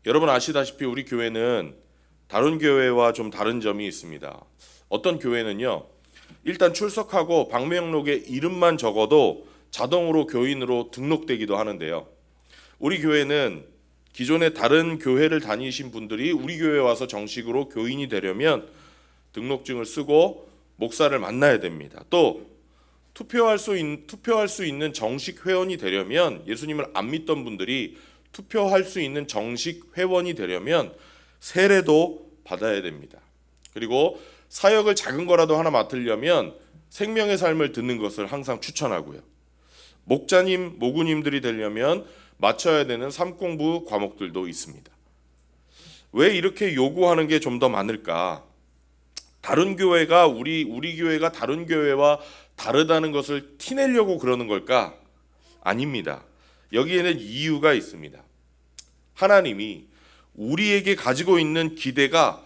여러분 아시다시피 우리 교회는 다른 교회와 좀 다른 점이 있습니다. 어떤 교회는요, 일단 출석하고 방명록에 이름만 적어도 자동으로 교인으로 등록되기도 하는데요. 우리 교회는 기존에 다른 교회를 다니신 분들이 우리 교회에 와서 정식으로 교인이 되려면 등록증을 쓰고 목사를 만나야 됩니다. 또 투표할 수 있는 정식 회원이 되려면, 예수님을 안 믿던 분들이 투표할 수 있는 정식 회원이 되려면 세례도 받아야 됩니다. 그리고 사역을 작은 거라도 하나 맡으려면 생명의 삶을 듣는 것을 항상 추천하고요. 목자님, 모구님들이 되려면 맞춰야 되는 삶공부 과목들도 있습니다. 왜 이렇게 요구하는 게 좀 더 많을까? 다른 교회가 우리 교회가 다른 교회와 다르다는 것을 티내려고 그러는 걸까? 아닙니다. 여기에는 이유가 있습니다. 하나님이 우리에게 가지고 있는 기대가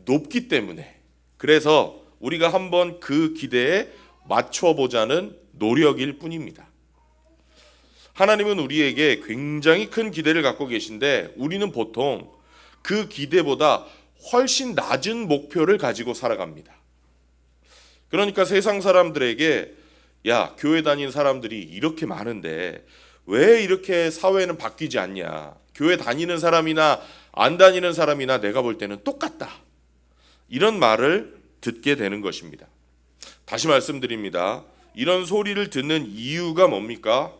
높기 때문에, 그래서 우리가 한번 그 기대에 맞춰보자는 노력일 뿐입니다. 하나님은 우리에게 굉장히 큰 기대를 갖고 계신데 우리는 보통 그 기대보다 훨씬 낮은 목표를 가지고 살아갑니다. 그러니까 세상 사람들에게, 야, 교회 다니는 사람들이 이렇게 많은데 왜 이렇게 사회는 바뀌지 않냐? 교회 다니는 사람이나 안 다니는 사람이나 내가 볼 때는 똑같다. 이런 말을 듣게 되는 것입니다. 다시 말씀드립니다. 이런 소리를 듣는 이유가 뭡니까?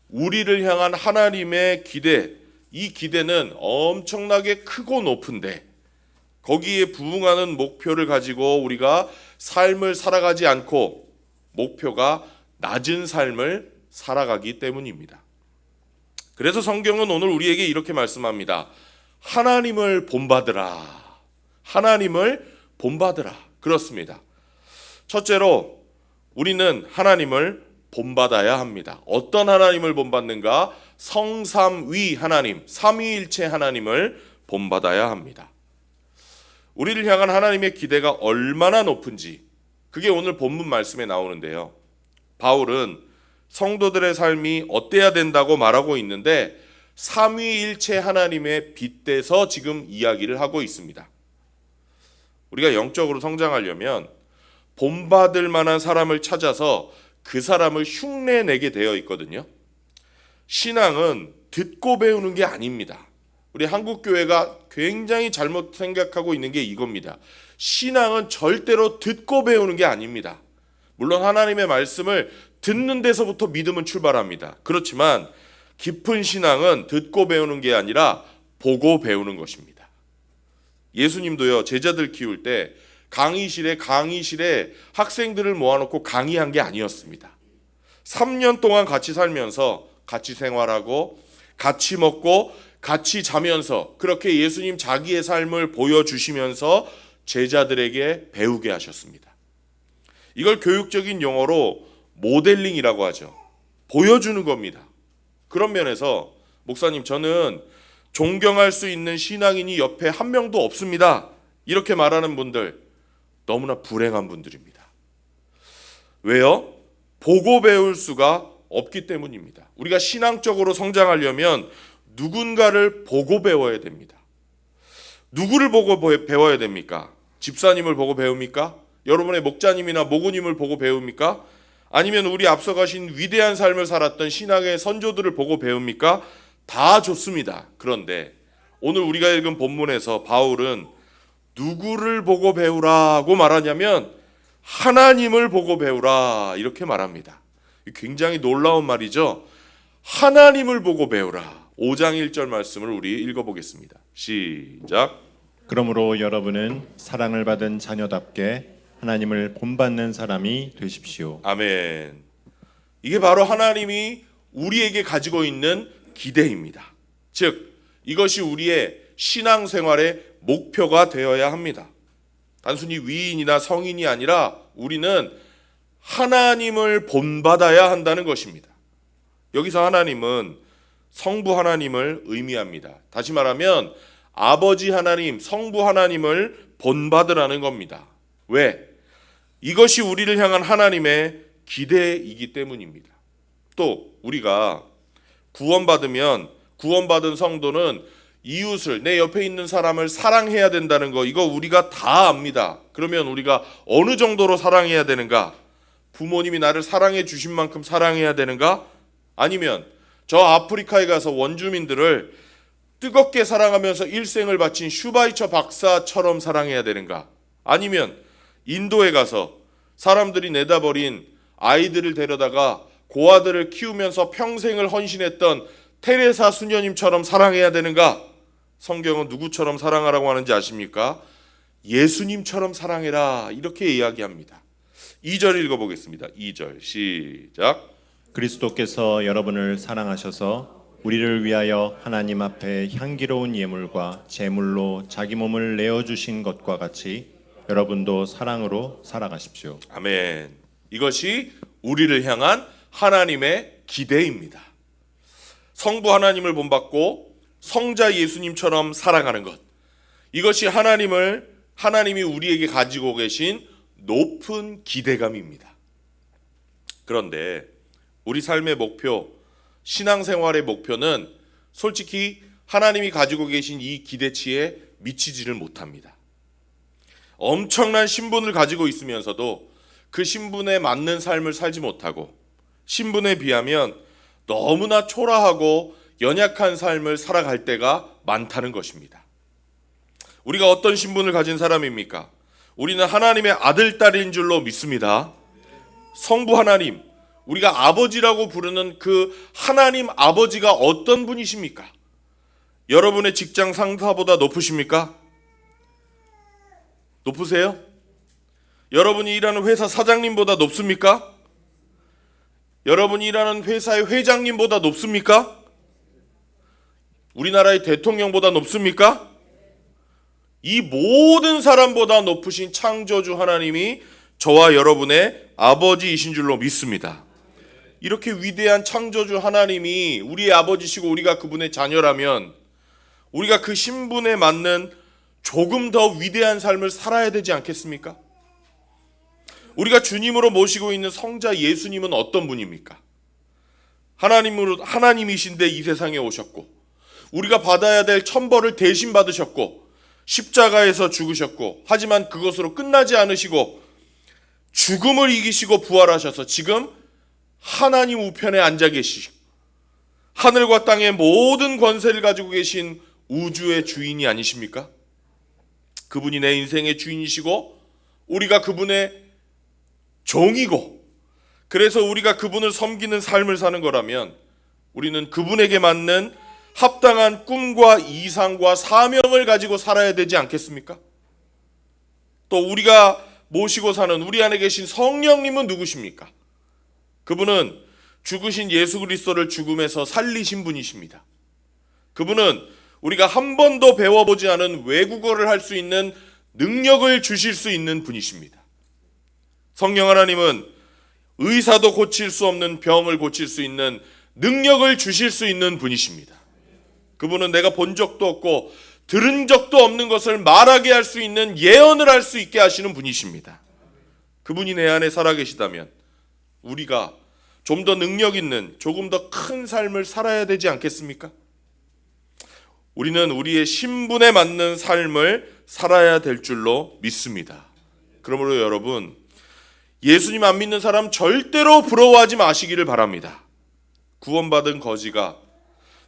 우리를 향한 하나님의 기대, 이 기대는 엄청나게 크고 높은데 거기에 부응하는 목표를 가지고 우리가 삶을 살아가지 않고 목표가 낮은 삶을 살아가기 때문입니다. 그래서 성경은 오늘 우리에게 이렇게 말씀합니다. 하나님을 본받으라. 하나님을 본받으라. 그렇습니다. 첫째로 우리는 하나님을 본받아야 합니다. 어떤 하나님을 본받는가? 성삼위 하나님, 삼위일체 하나님을 본받아야 합니다. 우리를 향한 하나님의 기대가 얼마나 높은지, 그게 오늘 본문 말씀에 나오는데요. 바울은 성도들의 삶이 어때야 된다고 말하고 있는데 삼위일체 하나님의 빗대서 지금 이야기를 하고 있습니다. 우리가 영적으로 성장하려면 본받을 만한 사람을 찾아서 그 사람을 흉내내게 되어 있거든요. 신앙은 듣고 배우는 게 아닙니다. 우리 한국교회가 굉장히 잘못 생각하고 있는 게 이겁니다. 신앙은 절대로 듣고 배우는 게 아닙니다. 물론 하나님의 말씀을 듣는 데서부터 믿음은 출발합니다. 그렇지만 깊은 신앙은 듣고 배우는 게 아니라 보고 배우는 것입니다. 예수님도요, 제자들 키울 때 강의실에 학생들을 모아놓고 강의한 게 아니었습니다. 3년 동안 같이 살면서 같이 생활하고 같이 먹고 같이 자면서 그렇게 예수님 자기의 삶을 보여주시면서 제자들에게 배우게 하셨습니다. 이걸 교육적인 용어로 모델링이라고 하죠. 보여주는 겁니다. 그런 면에서 목사님, 저는 존경할 수 있는 신앙인이 옆에 한 명도 없습니다. 이렇게 말하는 분들 너무나 불행한 분들입니다. 왜요? 보고 배울 수가 없기 때문입니다. 우리가 신앙적으로 성장하려면 누군가를 보고 배워야 됩니다. 누구를 보고 배워야 됩니까? 집사님을 보고 배웁니까? 여러분의 목자님이나 모구님을 보고 배웁니까? 아니면 우리 앞서가신 위대한 삶을 살았던 신앙의 선조들을 보고 배웁니까? 다 좋습니다. 그런데 오늘 우리가 읽은 본문에서 바울은 누구를 보고 배우라고 말하냐면 하나님을 보고 배우라 이렇게 말합니다. 굉장히 놀라운 말이죠. 하나님을 보고 배우라. 5장 1절 말씀을 우리 읽어보겠습니다. 시작. 그러므로 여러분은 사랑을 받은 자녀답게 하나님을 본받는 사람이 되십시오. 아멘. 이게 바로 하나님이 우리에게 가지고 있는 기대입니다. 즉 이것이 우리의 신앙생활의 목표가 되어야 합니다. 단순히 위인이나 성인이 아니라 우리는 하나님을 본받아야 한다는 것입니다. 여기서 하나님은 성부 하나님을 의미합니다. 다시 말하면 아버지 하나님, 성부 하나님을 본받으라는 겁니다. 왜? 이것이 우리를 향한 하나님의 기대이기 때문입니다. 또 우리가 구원받은 성도는 이웃을, 내 옆에 있는 사람을 사랑해야 된다는 거, 이거 우리가 다 압니다. 그러면 우리가 어느 정도로 사랑해야 되는가? 부모님이 나를 사랑해 주신 만큼 사랑해야 되는가? 아니면 저 아프리카에 가서 원주민들을 뜨겁게 사랑하면서 일생을 바친 슈바이처 박사처럼 사랑해야 되는가? 아니면 인도에 가서 사람들이 내다버린 아이들을 데려다가 고아들을 키우면서 평생을 헌신했던 테레사 수녀님처럼 사랑해야 되는가? 성경은 누구처럼 사랑하라고 하는지 아십니까? 예수님처럼 사랑해라, 이렇게 이야기합니다. 2절 읽어보겠습니다. 2절 시작. 그리스도께서 여러분을 사랑하셔서 우리를 위하여 하나님 앞에 향기로운 예물과 제물로 자기 몸을 내어주신 것과 같이 여러분도 사랑으로 살아가십시오. 아멘. 이것이 우리를 향한 하나님의 기대입니다. 성부 하나님을 본받고 성자 예수님처럼 살아가는 것, 이것이 하나님이 우리에게 가지고 계신 높은 기대감입니다. 그런데 우리 삶의 목표, 신앙생활의 목표는 솔직히 하나님이 가지고 계신 이 기대치에 미치지를 못합니다. 엄청난 신분을 가지고 있으면서도 그 신분에 맞는 삶을 살지 못하고, 신분에 비하면 너무나 초라하고 연약한 삶을 살아갈 때가 많다는 것입니다. 우리가 어떤 신분을 가진 사람입니까? 우리는 하나님의 아들, 딸인 줄로 믿습니다. 성부 하나님, 우리가 아버지라고 부르는 그 하나님 아버지가 어떤 분이십니까? 여러분의 직장 상사보다 높으십니까? 높으세요? 여러분이 일하는 회사 사장님보다 높습니까? 여러분이 일하는 회사의 회장님보다 높습니까? 우리나라의 대통령보다 높습니까? 이 모든 사람보다 높으신 창조주 하나님이 저와 여러분의 아버지이신 줄로 믿습니다. 이렇게 위대한 창조주 하나님이 우리의 아버지시고 우리가 그분의 자녀라면 우리가 그 신분에 맞는 조금 더 위대한 삶을 살아야 되지 않겠습니까? 우리가 주님으로 모시고 있는 성자 예수님은 어떤 분입니까? 하나님이신데 이 세상에 오셨고, 우리가 받아야 될 천벌을 대신 받으셨고, 십자가에서 죽으셨고, 하지만 그것으로 끝나지 않으시고 죽음을 이기시고 부활하셔서 지금 하나님 우편에 앉아 계시고 하늘과 땅의 모든 권세를 가지고 계신 우주의 주인이 아니십니까? 그분이 내 인생의 주인이시고 우리가 그분의 종이고, 그래서 우리가 그분을 섬기는 삶을 사는 거라면 우리는 그분에게 맞는 합당한 꿈과 이상과 사명을 가지고 살아야 되지 않겠습니까? 또 우리가 모시고 사는 우리 안에 계신 성령님은 누구십니까? 그분은 죽으신 예수 그리스도를 죽음에서 살리신 분이십니다. 그분은 우리가 한 번도 배워보지 않은 외국어를 할 수 있는 능력을 주실 수 있는 분이십니다. 성령 하나님은 의사도 고칠 수 없는 병을 고칠 수 있는 능력을 주실 수 있는 분이십니다. 그분은 내가 본 적도 없고 들은 적도 없는 것을 말하게 할 수 있는 예언을 할 수 있게 하시는 분이십니다. 그분이 내 안에 살아계시다면 우리가 좀 더 능력 있는, 조금 더 큰 삶을 살아야 되지 않겠습니까? 우리는 우리의 신분에 맞는 삶을 살아야 될 줄로 믿습니다. 그러므로 여러분, 예수님 안 믿는 사람 절대로 부러워하지 마시기를 바랍니다. 구원받은 거지가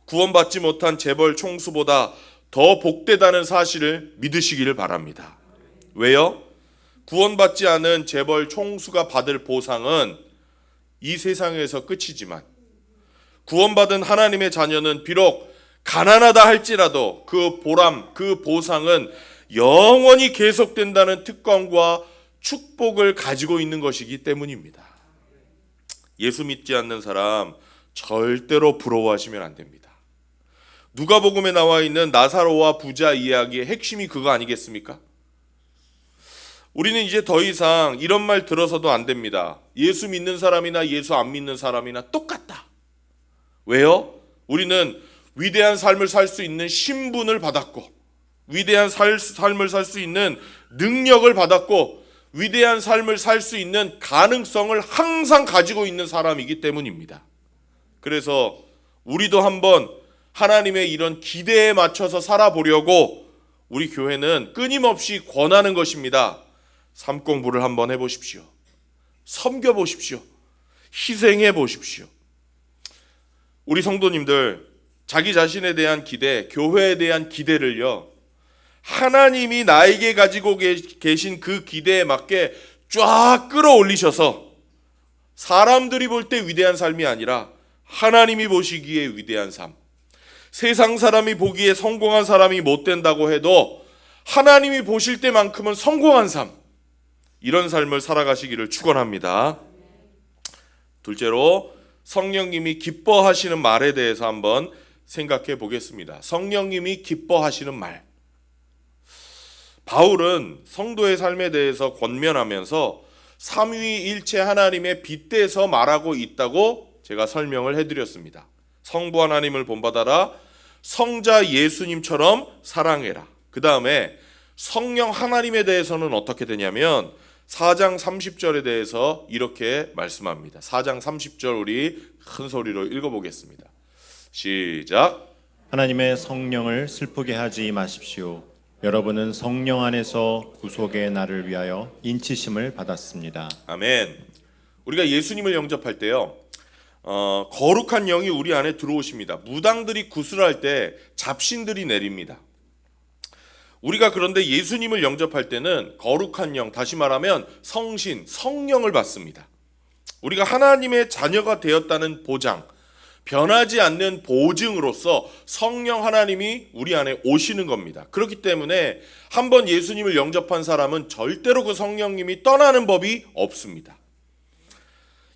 구원받지 못한 재벌 총수보다 더 복되다는 사실을 믿으시기를 바랍니다. 왜요? 구원받지 않은 재벌 총수가 받을 보상은 이 세상에서 끝이지만, 구원받은 하나님의 자녀는 비록 가난하다 할지라도 그 보람, 그 보상은 영원히 계속된다는 특권과 축복을 가지고 있는 것이기 때문입니다. 예수 믿지 않는 사람 절대로 부러워하시면 안 됩니다. 누가복음에 나와 있는 나사로와 부자 이야기의 핵심이 그거 아니겠습니까? 우리는 이제 더 이상 이런 말 들어서도 안 됩니다. 예수 믿는 사람이나 예수 안 믿는 사람이나 똑같다. 왜요? 우리는 위대한 삶을 살 수 있는 신분을 받았고, 위대한 삶을 살 수 있는 능력을 받았고, 위대한 삶을 살 수 있는 가능성을 항상 가지고 있는 사람이기 때문입니다. 그래서 우리도 한번 하나님의 이런 기대에 맞춰서 살아보려고 우리 교회는 끊임없이 권하는 것입니다. 삶 공부를 한번 해보십시오. 섬겨보십시오. 희생해보십시오. 우리 성도님들, 자기 자신에 대한 기대, 교회에 대한 기대를요, 하나님이 나에게 가지고 계신 그 기대에 맞게 쫙 끌어올리셔서 사람들이 볼 때 위대한 삶이 아니라 하나님이 보시기에 위대한 삶, 세상 사람이 보기에 성공한 사람이 못 된다고 해도 하나님이 보실 때만큼은 성공한 삶, 이런 삶을 살아가시기를 축원합니다. 둘째로 성령님이 기뻐하시는 말에 대해서 한번 생각해 보겠습니다. 성령님이 기뻐하시는 말. 바울은 성도의 삶에 대해서 권면하면서 삼위일체 하나님의 빗대서 말하고 있다고 제가 설명을 해드렸습니다. 성부 하나님을 본받아라, 성자 예수님처럼 사랑해라. 그 다음에 성령 하나님에 대해서는 어떻게 되냐면 4장 30절에 대해서 이렇게 말씀합니다. 4장 30절 우리 큰 소리로 읽어보겠습니다. 시작. 하나님의 성령을 슬프게 하지 마십시오. 여러분은 성령 안에서 구속의 날을 위하여 인치심을 받았습니다. 아멘. 우리가 예수님을 영접할 때요, 거룩한 영이 우리 안에 들어오십니다. 무당들이 구슬할 때 잡신들이 내립니다. 우리가 그런데 예수님을 영접할 때는 거룩한 영, 다시 말하면 성신, 성령을 받습니다. 우리가 하나님의 자녀가 되었다는 보장, 변하지 않는 보증으로서 성령 하나님이 우리 안에 오시는 겁니다. 그렇기 때문에 한번 예수님을 영접한 사람은 절대로 그 성령님이 떠나는 법이 없습니다.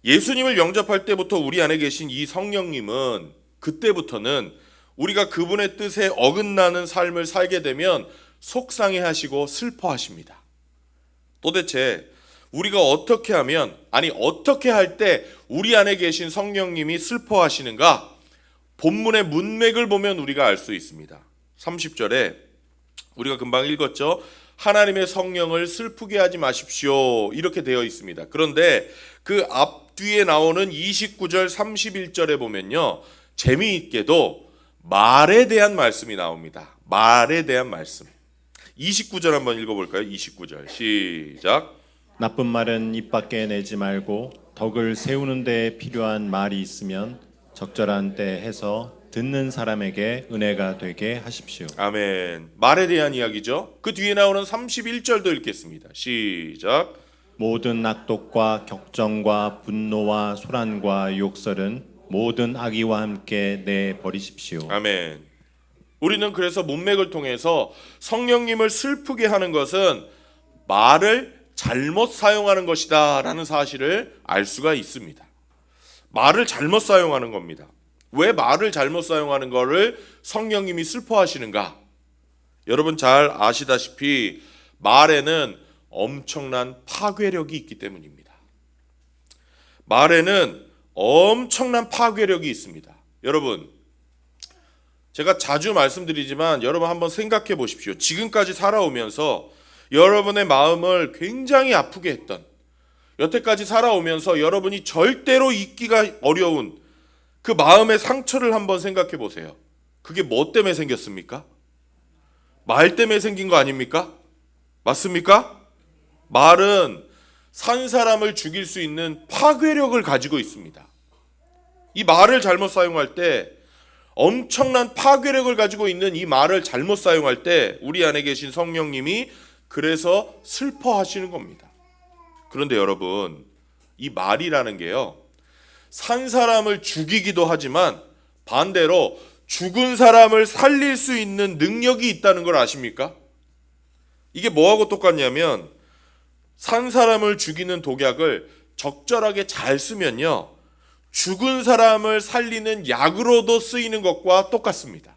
예수님을 영접할 때부터 우리 안에 계신 이 성령님은 그때부터는 우리가 그분의 뜻에 어긋나는 삶을 살게 되면 속상해 하시고 슬퍼하십니다. 도대체 우리가 어떻게 하면, 어떻게 할 때 우리 안에 계신 성령님이 슬퍼하시는가? 본문의 문맥을 보면 우리가 알 수 있습니다. 30절에 우리가 금방 읽었죠. 하나님의 성령을 슬프게 하지 마십시오, 이렇게 되어 있습니다. 그런데 그 앞뒤에 나오는 29절 31절에 보면요, 재미있게도 말에 대한 말씀이 나옵니다. 말에 대한 말씀. 29절 한번 읽어볼까요? 29절 시작. 나쁜 말은 입 밖에 내지 말고 덕을 세우는 데 필요한 말이 있으면 적절한 때 해서 듣는 사람에게 은혜가 되게 하십시오. 아멘. 말에 대한 이야기죠. 그 뒤에 나오는 31절도 읽겠습니다. 시작. 모든 악독과 격정과 분노와 소란과 욕설은 모든 악의와 함께 내버리십시오. 아멘. 우리는 그래서 문맥을 통해서 성령님을 슬프게 하는 것은 말을 잘못 사용하는 것이다 라는 사실을 알 수가 있습니다. 말을 잘못 사용하는 겁니다. 왜 말을 잘못 사용하는 것을 성령님이 슬퍼하시는가? 여러분 잘 아시다시피 말에는 엄청난 파괴력이 있기 때문입니다. 말에는 엄청난 파괴력이 있습니다. 여러분, 제가 자주 말씀드리지만 여러분 한번 생각해 보십시오. 지금까지 살아오면서 여러분의 마음을 굉장히 아프게 했던, 여태까지 살아오면서 여러분이 절대로 잊기가 어려운 그 마음의 상처를 한번 생각해 보세요. 그게 뭐 때문에 생겼습니까? 말 때문에 생긴 거 아닙니까? 맞습니까? 말은 산 사람을 죽일 수 있는 파괴력을 가지고 있습니다. 이 말을 잘못 사용할 때, 엄청난 파괴력을 가지고 있는 이 말을 잘못 사용할 때 우리 안에 계신 성령님이 그래서 슬퍼하시는 겁니다. 그런데 여러분, 이 말이라는 게요, 산 사람을 죽이기도 하지만 반대로 죽은 사람을 살릴 수 있는 능력이 있다는 걸 아십니까? 이게 뭐하고 똑같냐면 산 사람을 죽이는 독약을 적절하게 잘 쓰면요, 죽은 사람을 살리는 약으로도 쓰이는 것과 똑같습니다.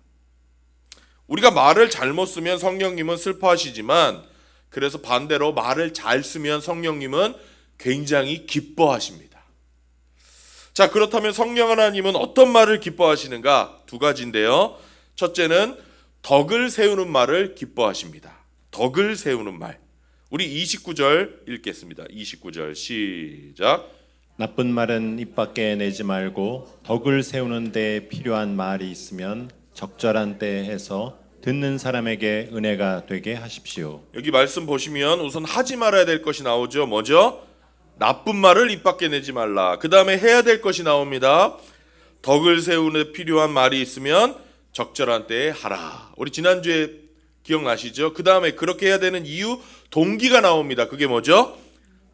우리가 말을 잘못 쓰면 성령님은 슬퍼하시지만, 그래서 반대로 말을 잘 쓰면 성령님은 굉장히 기뻐하십니다. 자, 그렇다면 성령 하나님은 어떤 말을 기뻐하시는가? 두 가지인데요. 첫째는 덕을 세우는 말을 기뻐하십니다. 덕을 세우는 말. 우리 29절 읽겠습니다. 29절 시작. 나쁜 말은 입 밖에 내지 말고 덕을 세우는 데 필요한 말이 있으면 적절한 때에 해서 듣는 사람에게 은혜가 되게 하십시오. 여기 말씀 보시면 우선 하지 말아야 될 것이 나오죠. 뭐죠? 나쁜 말을 입 밖에 내지 말라. 그 다음에 해야 될 것이 나옵니다. 덕을 세우는 필요한 말이 있으면 적절한 때에 하라. 우리 지난주에 기억나시죠? 그 다음에 그렇게 해야 되는 이유, 동기가 나옵니다. 그게 뭐죠?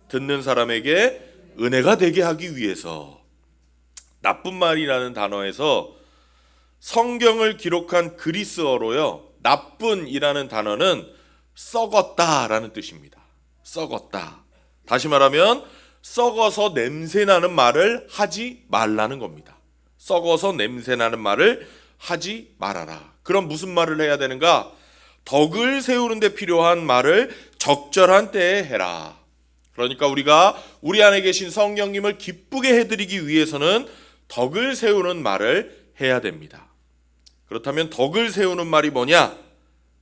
듣는 사람에게 은혜가 되게 하기 위해서. 나쁜 말이라는 단어에서 성경을 기록한 그리스어로요, 나쁜이라는 단어는 썩었다라는 뜻입니다. 썩었다. 다시 말하면 썩어서 냄새나는 말을 하지 말라는 겁니다. 썩어서 냄새나는 말을 하지 말아라. 그럼 무슨 말을 해야 되는가? 덕을 세우는 데 필요한 말을 적절한 때에 해라. 그러니까 우리가 우리 안에 계신 성령님을 기쁘게 해드리기 위해서는 덕을 세우는 말을 해야 됩니다. 그렇다면 덕을 세우는 말이 뭐냐?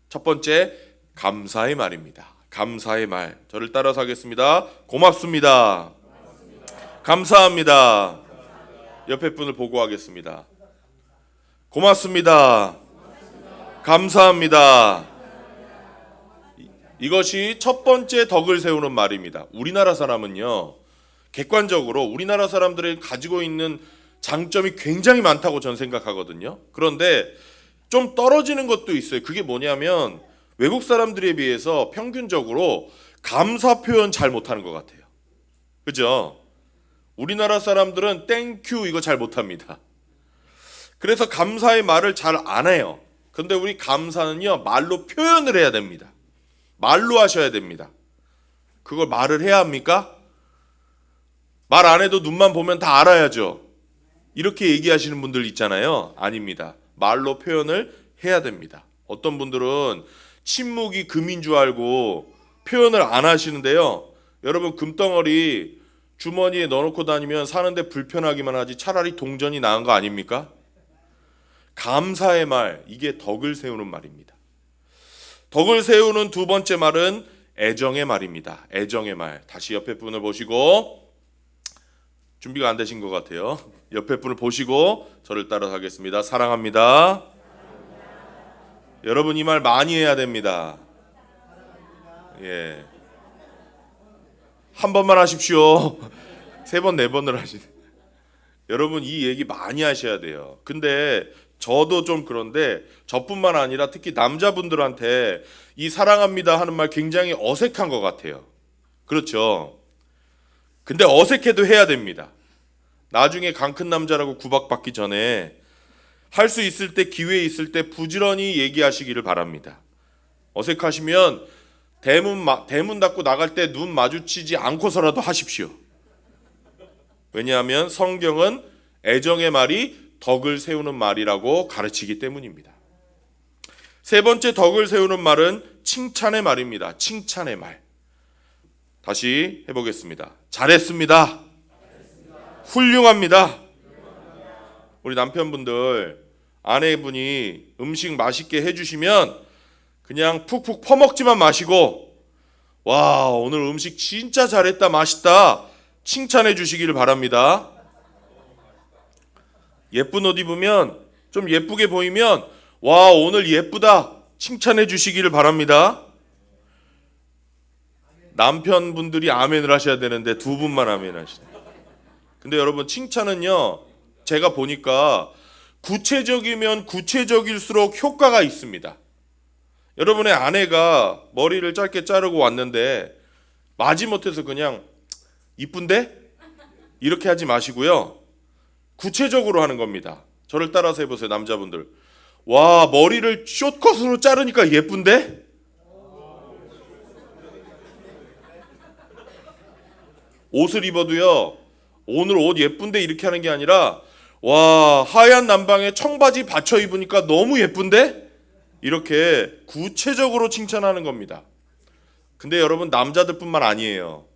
첫 번째, 감사의 말입니다. 감사의 말. 저를 따라서 하겠습니다. 고맙습니다. 감사합니다. 옆에 분을 보고 하겠습니다. 고맙습니다. 감사합니다. 이것이 첫 번째 덕을 세우는 말입니다. 우리나라 사람은요, 객관적으로 우리나라 사람들이 가지고 있는 장점이 굉장히 많다고 저는 생각하거든요. 그런데 좀 떨어지는 것도 있어요. 그게 뭐냐면 외국 사람들에 비해서 평균적으로 감사 표현 잘 못하는 것 같아요. 그죠? 우리나라 사람들은 땡큐 이거 잘 못합니다. 그래서 감사의 말을 잘 안 해요. 근데 우리 감사는요, 말로 표현을 해야 됩니다. 말로 하셔야 됩니다. 그걸 말을 해야 합니까? 말 안 해도 눈만 보면 다 알아야죠. 이렇게 얘기하시는 분들 있잖아요. 아닙니다. 말로 표현을 해야 됩니다. 어떤 분들은 침묵이 금인 줄 알고 표현을 안 하시는데요. 여러분, 금덩어리 주머니에 넣어놓고 다니면 사는데 불편하기만 하지 차라리 동전이 나은 거 아닙니까? 감사의 말, 이게 덕을 세우는 말입니다. 덕을 세우는 두 번째 말은 애정의 말입니다. 애정의 말. 다시 옆에 분을 보시고, 준비가 안 되신 것 같아요. 옆에 분을 보시고 저를 따라 하겠습니다. 사랑합니다. 여러분, 이 말 많이 해야 됩니다. 예. 한 번만 하십시오. 세 번, 네 번을 하시네. 여러분, 이 얘기 많이 하셔야 돼요. 근데 저도 좀 그런데 저뿐만 아니라 특히 남자분들한테 이 사랑합니다 하는 말 굉장히 어색한 것 같아요. 그렇죠? 근데 어색해도 해야 됩니다. 나중에 강 큰 남자라고 구박받기 전에 할 수 있을 때, 기회 있을 때 부지런히 얘기하시기를 바랍니다. 어색하시면 대문 닫고 나갈 때 눈 마주치지 않고서라도 하십시오. 왜냐하면 성경은 애정의 말이 덕을 세우는 말이라고 가르치기 때문입니다. 세 번째 덕을 세우는 말은 칭찬의 말입니다. 칭찬의 말. 다시 해보겠습니다. 잘했습니다. 훌륭합니다. 우리 남편분들, 아내분이 음식 맛있게 해주시면 그냥 푹푹 퍼먹지만 마시고, 와, 오늘 음식 진짜 잘했다, 맛있다 칭찬해 주시기를 바랍니다. 예쁜 옷 입으면, 좀 예쁘게 보이면, 와, 오늘 예쁘다 칭찬해 주시기를 바랍니다. 남편분들이 아멘을 하셔야 되는데 두 분만 아멘 하시네. 근데 여러분, 칭찬은요, 제가 보니까 구체적이면 구체적일수록 효과가 있습니다. 여러분의 아내가 머리를 짧게 자르고 왔는데 마지못해서 그냥 이쁜데? 이렇게 하지 마시고요, 구체적으로 하는 겁니다. 저를 따라서 해보세요. 남자분들, 와, 머리를 숏컷으로 자르니까 예쁜데? 옷을 입어도요, 오늘 옷 예쁜데 이렇게 하는 게 아니라, 와, 하얀 남방에 청바지 받쳐 입으니까 너무 예쁜데? 이렇게 구체적으로 칭찬하는 겁니다. 근데 여러분, 남자들뿐만 아니에요.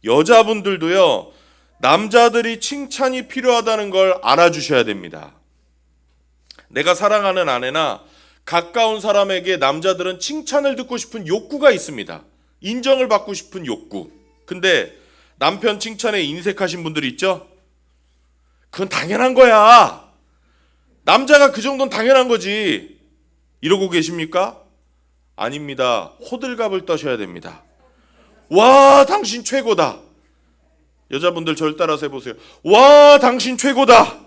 여자분들도요, 남자들이 칭찬이 필요하다는 걸 알아주셔야 됩니다. 내가 사랑하는 아내나 가까운 사람에게 남자들은 칭찬을 듣고 싶은 욕구가 있습니다. 인정을 받고 싶은 욕구. 근데 남편 칭찬에 인색하신 분들이 있죠? 그건 당연한 거야. 남자가 그 정도는 당연한 거지. 이러고 계십니까? 아닙니다. 호들갑을 떠셔야 됩니다. 와, 당신 최고다. 여자분들 절 따라서 해보세요. 와, 당신 최고다.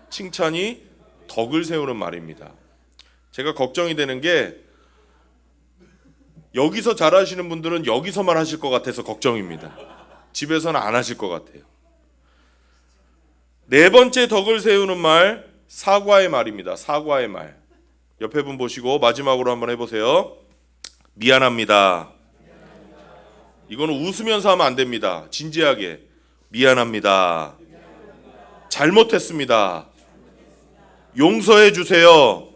칭찬이 덕을 세우는 말입니다. 제가 걱정이 되는 게 여기서 잘하시는 분들은 여기서만 하실 것 같아서 걱정입니다. 집에서는 안 하실 것 같아요. 네 번째 덕을 세우는 말, 사과의 말입니다. 사과의 말. 옆에 분 보시고 마지막으로 한번 해보세요. 미안합니다. 이거는 웃으면서 하면 안 됩니다. 진지하게. 미안합니다. 잘못했습니다. 용서해 주세요.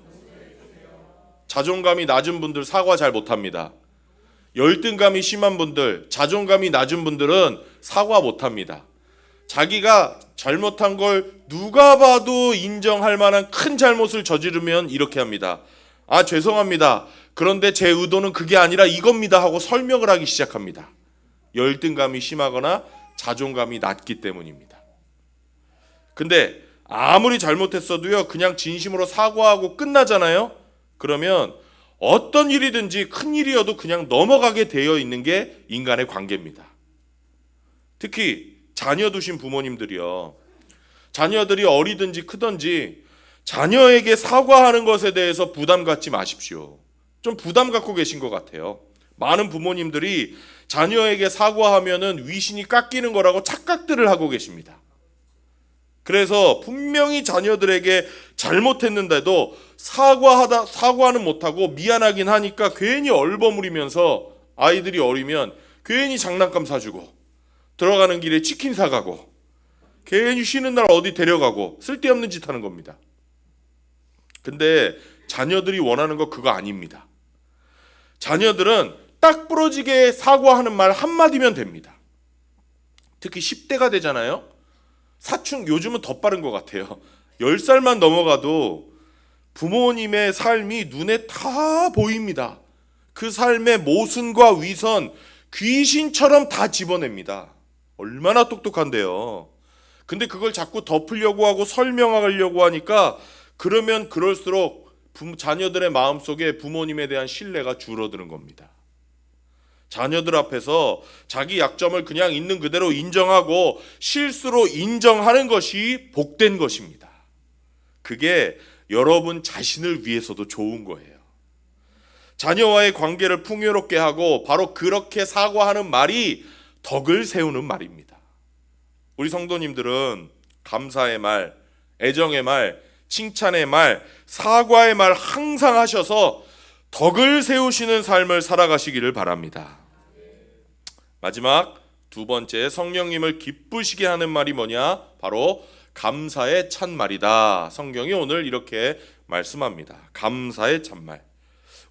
자존감이 낮은 분들 사과 잘 못합니다. 열등감이 심한 분들, 자존감이 낮은 분들은 사과 못합니다. 자기가 잘못한 걸 누가 봐도 인정할 만한 큰 잘못을 저지르면 이렇게 합니다. 아, 죄송합니다. 그런데 제 의도는 그게 아니라 이겁니다 하고 설명을 하기 시작합니다. 열등감이 심하거나 자존감이 낮기 때문입니다. 근데 아무리 잘못했어도요, 그냥 진심으로 사과하고 끝나잖아요. 그러면 어떤 일이든지 큰 일이어도 그냥 넘어가게 되어 있는 게 인간의 관계입니다. 특히 자녀 두신 부모님들이요, 자녀들이 어리든지 크든지 자녀에게 사과하는 것에 대해서 부담 갖지 마십시오. 좀 부담 갖고 계신 것 같아요. 많은 부모님들이 자녀에게 사과하면은 위신이 깎이는 거라고 착각들을 하고 계십니다. 그래서 분명히 자녀들에게 잘못했는데도 사과는 못하고 미안하긴 하니까 괜히 얼버무리면서, 아이들이 어리면 괜히 장난감 사주고 들어가는 길에 치킨 사가고 괜히 쉬는 날 어디 데려가고 쓸데없는 짓 하는 겁니다. 근데 자녀들이 원하는 거 그거 아닙니다. 자녀들은 딱 부러지게 사과하는 말 한마디면 됩니다. 특히 10대가 되잖아요. 사춘, 요즘은 더 빠른 것 같아요. 10살만 넘어가도 부모님의 삶이 눈에 다 보입니다. 그 삶의 모순과 위선, 귀신처럼 다 집어냅니다. 얼마나 똑똑한데요. 근데 그걸 자꾸 덮으려고 하고 설명하려고 하니까, 그러면 그럴수록 자녀들의 마음속에 부모님에 대한 신뢰가 줄어드는 겁니다. 자녀들 앞에서 자기 약점을 그냥 있는 그대로 인정하고 실수로 인정하는 것이 복된 것입니다. 그게 여러분 자신을 위해서도 좋은 거예요. 자녀와의 관계를 풍요롭게 하고 바로 그렇게 사과하는 말이 덕을 세우는 말입니다. 우리 성도님들은 감사의 말, 애정의 말, 칭찬의 말, 사과의 말 항상 하셔서 덕을 세우시는 삶을 살아가시기를 바랍니다. 마지막 두 번째, 성령님을 기쁘시게 하는 말이 뭐냐? 바로 감사의 찬말이다. 성경이 오늘 이렇게 말씀합니다. 감사의 찬말.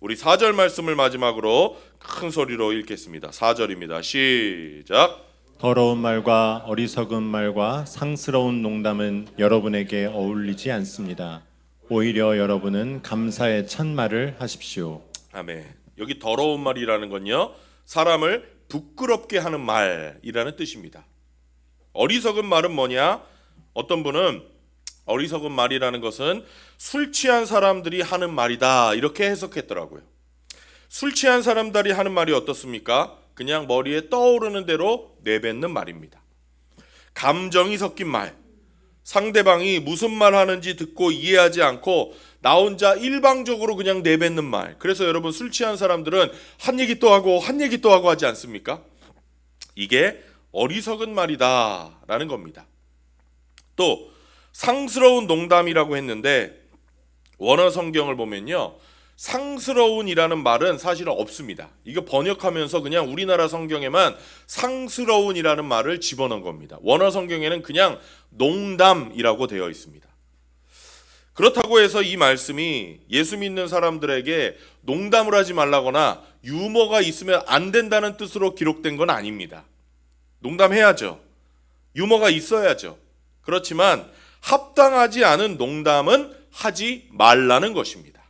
우리 4절 말씀을 마지막으로 큰 소리로 읽겠습니다. 4절입니다. 시작. 더러운 말과 어리석은 말과 상스러운 농담은 여러분에게 어울리지 않습니다. 오히려 여러분은 감사의 찬말을 하십시오. 아멘. 여기 더러운 말이라는 건요, 사람을 부끄럽게 하는 말이라는 뜻입니다. 어리석은 말은 뭐냐? 어떤 분은 어리석은 말이라는 것은 술 취한 사람들이 하는 말이다, 이렇게 해석했더라고요. 술 취한 사람들이 하는 말이 어떻습니까? 그냥 머리에 떠오르는 대로 내뱉는 말입니다. 감정이 섞인 말, 상대방이 무슨 말 하는지 듣고 이해하지 않고 나 혼자 일방적으로 그냥 내뱉는 말. 그래서 여러분, 술 취한 사람들은 한 얘기 또 하고 한 얘기 또 하고 하지 않습니까? 이게 어리석은 말이다 라는 겁니다. 또 상스러운 농담이라고 했는데, 원어 성경을 보면요, 상스러운이라는 말은 사실은 없습니다. 이거 번역하면서 그냥 우리나라 성경에만 상스러운이라는 말을 집어넣은 겁니다. 원어 성경에는 그냥 농담이라고 되어 있습니다. 그렇다고 해서 이 말씀이 예수 믿는 사람들에게 농담을 하지 말라거나 유머가 있으면 안 된다는 뜻으로 기록된 건 아닙니다. 농담해야죠. 유머가 있어야죠. 그렇지만 합당하지 않은 농담은 하지 말라는 것입니다.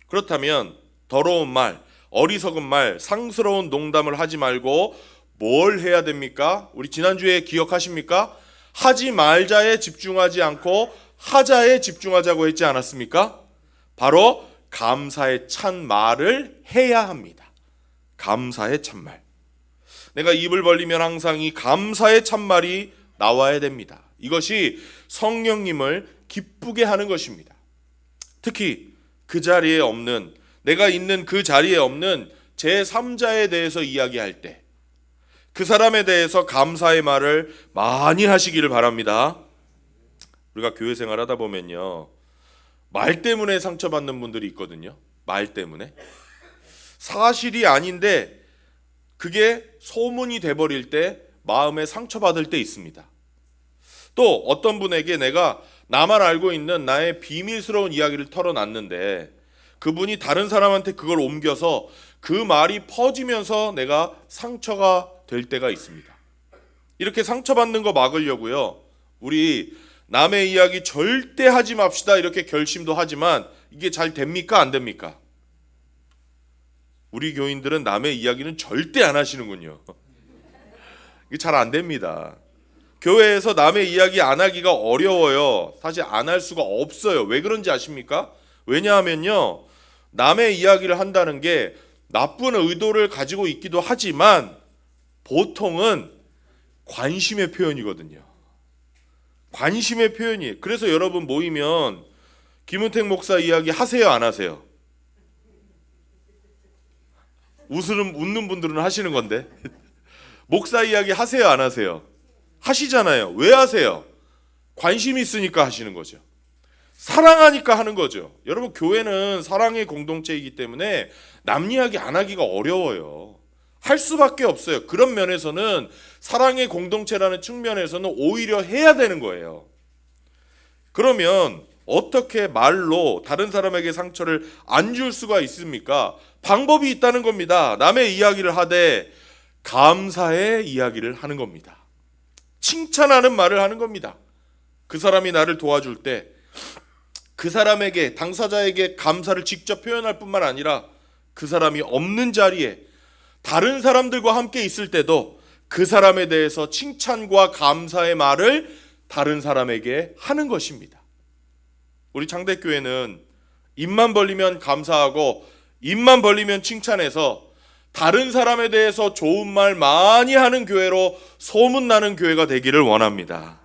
그렇다면 더러운 말, 어리석은 말, 상스러운 농담을 하지 말고 뭘 해야 됩니까? 우리 지난주에 기억하십니까? 하지 말자에 집중하지 않고 하자에 집중하자고 했지 않았습니까? 바로 감사의 찬말을 해야 합니다. 감사의 찬말. 내가 입을 벌리면 항상 이 감사의 찬말이 나와야 됩니다. 이것이 성령님을 기쁘게 하는 것입니다. 특히 그 자리에 없는, 내가 있는 그 자리에 없는 제3자에 대해서 이야기할 때 그 사람에 대해서 감사의 말을 많이 하시기를 바랍니다. 우리가 교회 생활하다 보면요, 말 때문에 상처받는 분들이 있거든요. 말 때문에 사실이 아닌데 그게 소문이 돼버릴 때 마음에 상처받을 때 있습니다. 또 어떤 분에게 내가 나만 알고 있는 나의 비밀스러운 이야기를 털어놨는데 그분이 다른 사람한테 그걸 옮겨서 그 말이 퍼지면서 내가 상처가 될 때가 있습니다. 이렇게 상처받는 거 막으려고요, 우리 남의 이야기 절대 하지 맙시다 이렇게 결심도 하지만 이게 잘 됩니까? 안 됩니까? 우리 교인들은 남의 이야기는 절대 안 하시는군요. 이게 잘 안 됩니다. 교회에서 남의 이야기 안 하기가 어려워요. 사실 안 할 수가 없어요. 왜 그런지 아십니까? 왜냐하면요, 남의 이야기를 한다는 게 나쁜 의도를 가지고 있기도 하지만 보통은 관심의 표현이거든요. 관심의 표현이에요. 그래서 여러분 모이면 김은택 목사 이야기 하세요, 안 하세요? 웃는 분들은 하시는 건데 목사 이야기 하세요, 안 하세요? 하시잖아요. 왜 하세요? 관심이 있으니까 하시는 거죠. 사랑하니까 하는 거죠. 여러분, 교회는 사랑의 공동체이기 때문에 남 이야기 안 하기가 어려워요. 할 수밖에 없어요. 그런 면에서는 사랑의 공동체라는 측면에서는 오히려 해야 되는 거예요. 그러면 어떻게 말로 다른 사람에게 상처를 안 줄 수가 있습니까? 방법이 있다는 겁니다. 남의 이야기를 하되 감사의 이야기를 하는 겁니다. 칭찬하는 말을 하는 겁니다. 그 사람이 나를 도와줄 때 그 사람에게, 당사자에게 감사를 직접 표현할 뿐만 아니라 그 사람이 없는 자리에 다른 사람들과 함께 있을 때도 그 사람에 대해서 칭찬과 감사의 말을 다른 사람에게 하는 것입니다. 우리 창대교회는 입만 벌리면 감사하고 입만 벌리면 칭찬해서 다른 사람에 대해서 좋은 말 많이 하는 교회로 소문나는 교회가 되기를 원합니다.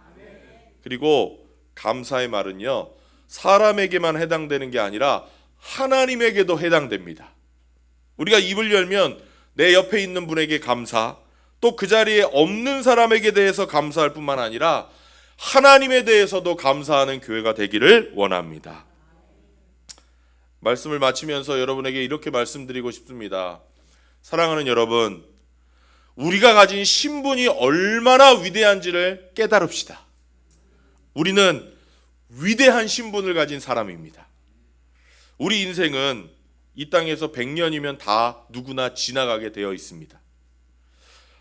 그리고 감사의 말은요, 사람에게만 해당되는 게 아니라 하나님에게도 해당됩니다. 우리가 입을 열면 내 옆에 있는 분에게 감사, 또 그 자리에 없는 사람에게 대해서 감사할 뿐만 아니라 하나님에 대해서도 감사하는 교회가 되기를 원합니다. 말씀을 마치면서 여러분에게 이렇게 말씀드리고 싶습니다. 사랑하는 여러분, 우리가 가진 신분이 얼마나 위대한지를 깨달읍시다. 우리는 위대한 신분을 가진 사람입니다. 우리 인생은 이 땅에서 100년이면 다 누구나 지나가게 되어 있습니다.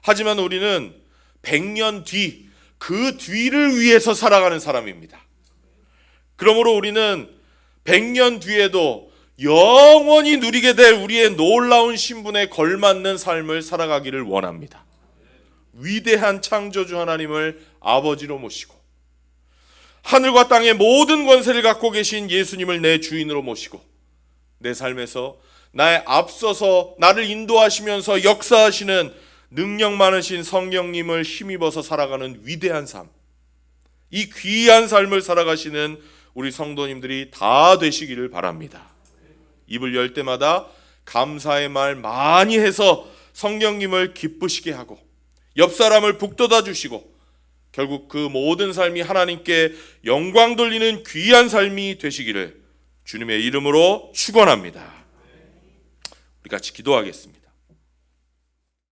하지만 우리는 100년 뒤, 그 뒤를 위해서 살아가는 사람입니다. 그러므로 우리는 100년 뒤에도 영원히 누리게 될 우리의 놀라운 신분에 걸맞는 삶을 살아가기를 원합니다. 위대한 창조주 하나님을 아버지로 모시고 하늘과 땅의 모든 권세를 갖고 계신 예수님을 내 주인으로 모시고 내 삶에서 나의 앞서서 나를 인도하시면서 역사하시는 능력 많으신 성령님을 힘입어서 살아가는 위대한 삶, 이 귀한 삶을 살아가시는 우리 성도님들이 다 되시기를 바랍니다. 입을 열 때마다 감사의 말 많이 해서 성령님을 기쁘시게 하고 옆 사람을 북돋아 주시고 결국 그 모든 삶이 하나님께 영광 돌리는 귀한 삶이 되시기를 주님의 이름으로 축원합니다. 우리 같이 기도하겠습니다.